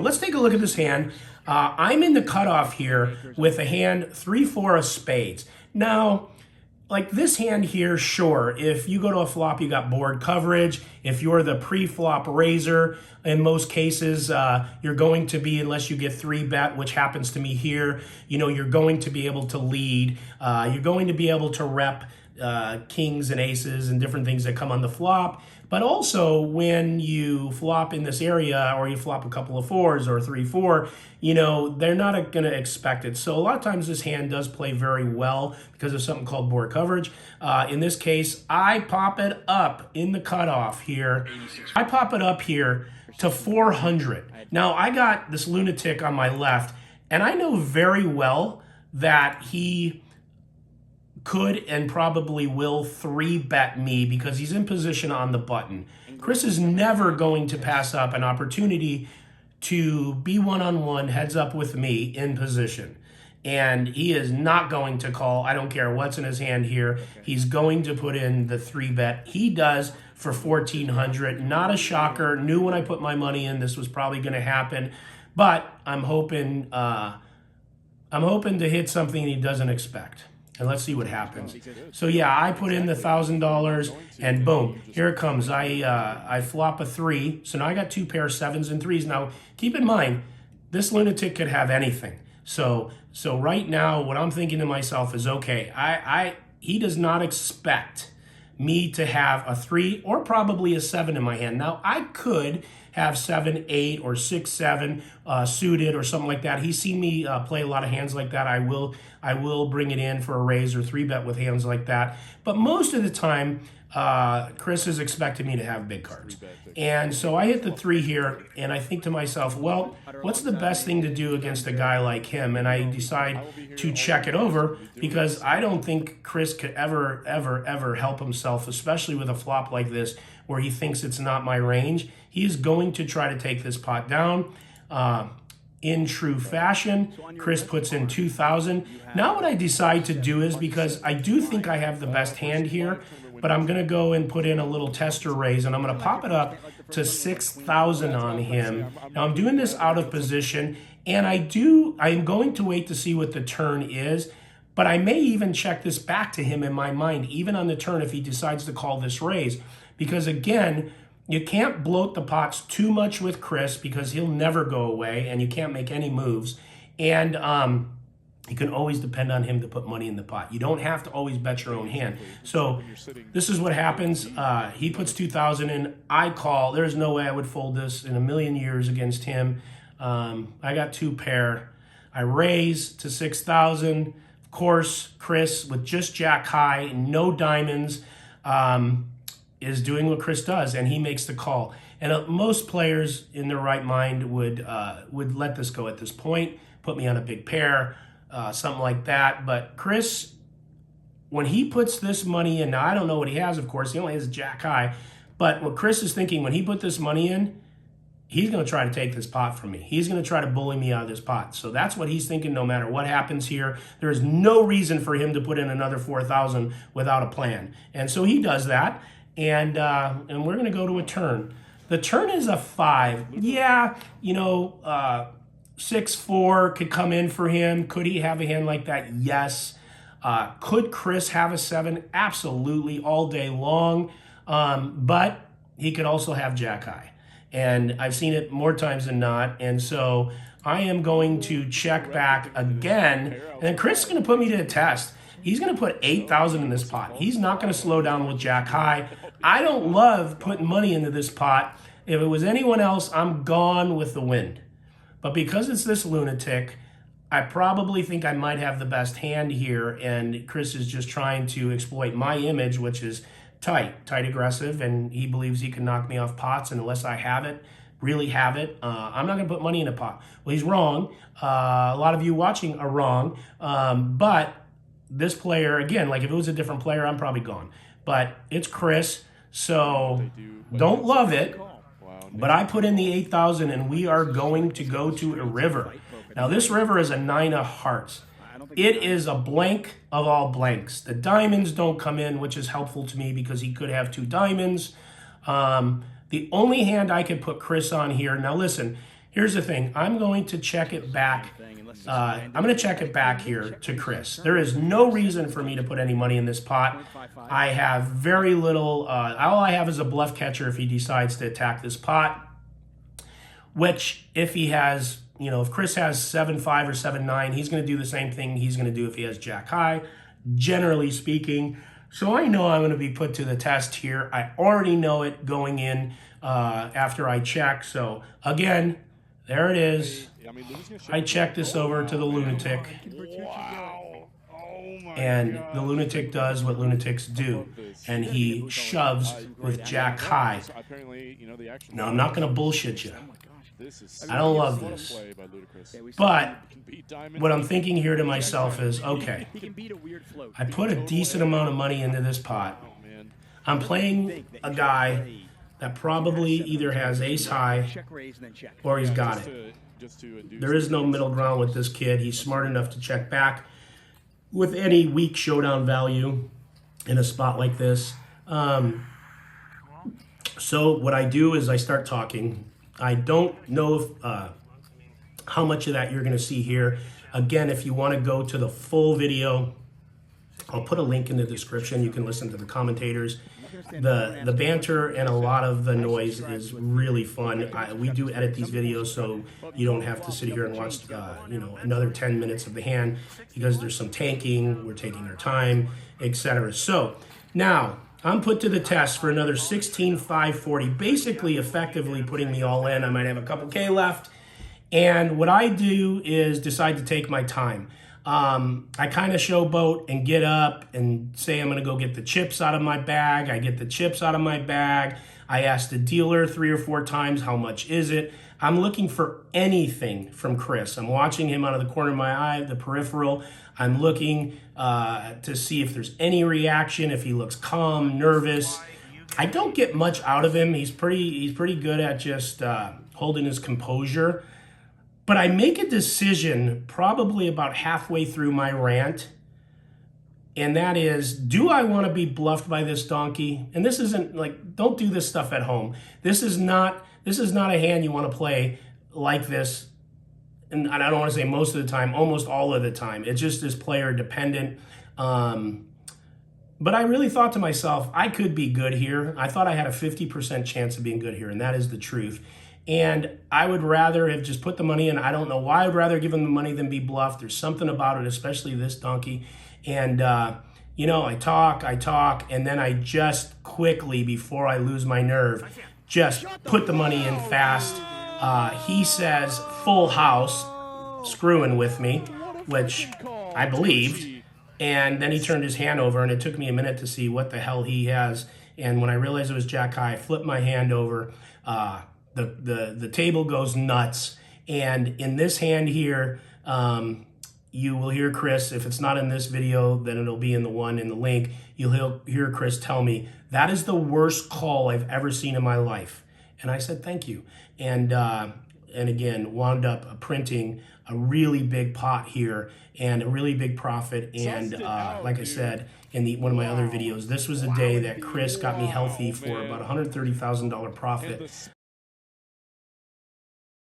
let's take a look at this hand. I'm in the cutoff here with a hand 3-4 of spades. Now, like this hand here, sure, if you go to a flop, you got board coverage. If you're the pre-flop raiser, in most cases, you're going to be, unless you get 3-bet, which happens to me here, you know, you're going to be able to lead. You're going to be able to rep kings and aces and different things that come on the flop. But also when you flop in this area, or you flop a couple of 4s or 3-4, you know, they're not going to expect it. So a lot of times this hand does play very well because of something called board coverage. In this case, I pop it up in the cutoff here. I pop it up here to 400. Now I got this lunatic on my left, and I know very well that he could and probably will 3-bet me because he's in position on the button. Chris is never going to pass up an opportunity to be one-on-one heads up with me in position. And he is not going to call. I don't care what's in his hand here. He's going to put in the 3-bet. He does for 1,400. Not a shocker. Knew when I put my money in this was probably going to happen. But I'm hoping to hit something he doesn't expect. And let's see what happens. So yeah, I put in the $1,000, and boom, here it comes. I flop a 3, so now I got 2 pair 7s and 3s. Now, keep in mind, this lunatic could have anything. So right now, what I'm thinking to myself is, okay, he does not expect me to have a 3 or probably a 7 in my hand. Now, I could have 7, 8, or 6, 7 suited or something like that. He's seen me play a lot of hands like that. I will bring it in for a raise or 3-bet with hands like that. But most of the time, Chris is expecting me to have big cards. And so I hit the 3 here, and I think to myself, well, what's the best thing to do against a guy like him? And I decide to check it over because I don't think Chris could ever help himself, especially with a flop like this where he thinks it's not my range. He is going to try to take this pot down. In true fashion, Chris puts in 2,000. Now what I decide to do is, because I do think I have the best hand here, but I'm going to go and put in a little tester raise, and I'm going to pop it up to 6,000 on him. Now I'm doing this out of position, and I'm going to wait to see what the turn is, but I may even check this back to him in my mind, even on the turn if he decides to call this raise. Because again, you can't bloat the pots too much with Chris because he'll never go away, and you can't make any moves. And you can always depend on him to put money in the pot. You don't have to always bet your own hand. So this is what happens. He puts 2,000 in. I call. There's no way I would fold this in a million years against him. I got 2 pair. I raise to 6,000. Of course, Chris with just jack high, no diamonds, is doing what Chris does, and he makes the call. And most players in their right mind would let this go at this point, put me on a big pair, something like that. But Chris, when he puts this money in, now I don't know what he has, of course. He only has jack high. But what Chris is thinking, when he put this money in, he's going to try to take this pot from me. He's going to try to bully me out of this pot. So that's what he's thinking no matter what happens here. There is no reason for him to put in another 4,000 without a plan. And so he does that. And we're going to go to a turn. The turn is a 5. Yeah, 6-4 could come in for him. Could he have a hand like that? Yes. Could Chris have a 7? Absolutely, all day long. But he could also have jack high. And I've seen it more times than not. And so I am going to check back again. And then Chris is going to put me to a test. He's going to put 8,000 in this pot. He's not going to slow down with jack high. I don't love putting money into this pot. If it was anyone else, I'm gone with the wind. But because it's this lunatic, I probably think I might have the best hand here, and Chris is just trying to exploit my image, which is tight aggressive, and he believes he can knock me off pots, and unless I have it, really have it, I'm not going to put money in a pot. Well, he's wrong. A lot of you watching are wrong, but this player, again, like if it was a different player, I'm probably gone. But it's Chris, so don't love it. But I put in the 8,000, and we are going to go to a river. Now, this river is a 9 of hearts. It is a blank of all blanks. The diamonds don't come in, which is helpful to me because he could have 2 diamonds. The only hand I could put Chris on here, now listen, here's the thing. I'm going to check it back. I'm going to check it back here to Chris. There is no reason for me to put any money in this pot. I have very little. All I have is a bluff catcher if he decides to attack this pot, which if he has, you know, if Chris has 7-5 or 7-9, he's going to do the same thing he's going to do if he has jack high, generally speaking. So I know I'm going to be put to the test here. I already know it going in after I check. So again, there it is. I check this over to the lunatic. Wow. And the lunatic does what lunatics do. And he shoves with jack high. Now, I'm not going to bullshit you. I don't love this. But what I'm thinking here to myself is, okay, I put a decent amount of money into this pot. I'm playing a guy that probably either has ace high or he's got it. There is no middle ground with this kid. He's smart enough to check back with any weak showdown value in a spot like this. So what I do is I start talking. I don't know if, how much of that you're going to see here. Again, if you want to go to the full video, I'll put a link in the description. You can listen to the commentators. The banter and a lot of the noise is really fun. We do edit these videos so you don't have to sit here and watch you know, another 10 minutes of the hand, because there's some tanking, we're taking our time, etc. So now I'm put to the test for another 16,540, basically effectively putting me all in. I might have a couple K left. And what I do is decide to take my time. I kind of showboat and get up and say I'm going to go get the chips out of my bag. I get the chips out of my bag. I ask the dealer 3 or 4 times, how much is it? I'm looking for anything from Chris. I'm watching him out of the corner of my eye, the peripheral. I'm looking to see if there's any reaction, if he looks calm, nervous. I don't get much out of him. He's pretty good at just holding his composure. But I make a decision probably about halfway through my rant, and that is, do I want to be bluffed by this donkey? And this isn't like, don't do this stuff at home. This is not a hand you want to play like this. And I don't want to say most of the time, almost all of the time. It's just this player dependent. But I really thought to myself, I could be good here. I thought I had a 50% chance of being good here, and that is the truth. And I would rather have just put the money in. I don't know why. I'd rather give him the money than be bluffed. There's something about it, especially this donkey. And, you know, I talk, and then I just quickly, before I lose my nerve, just put the money in fast. He says full house, screwing with me, which I believed. And then he turned his hand over, and it took me a minute to see what the hell he has. And when I realized it was jack high, I flipped my hand over. The table goes nuts. And in this hand here, you will hear Chris, if it's not in this video, then it'll be in the one in the link. You'll hear Chris tell me, that is the worst call I've ever seen in my life. And I said, thank you. And again, wound up printing a really big pot here and a really big profit. And like I said in one of my other videos, this was a day that Chris got me healthy for about $130,000 profit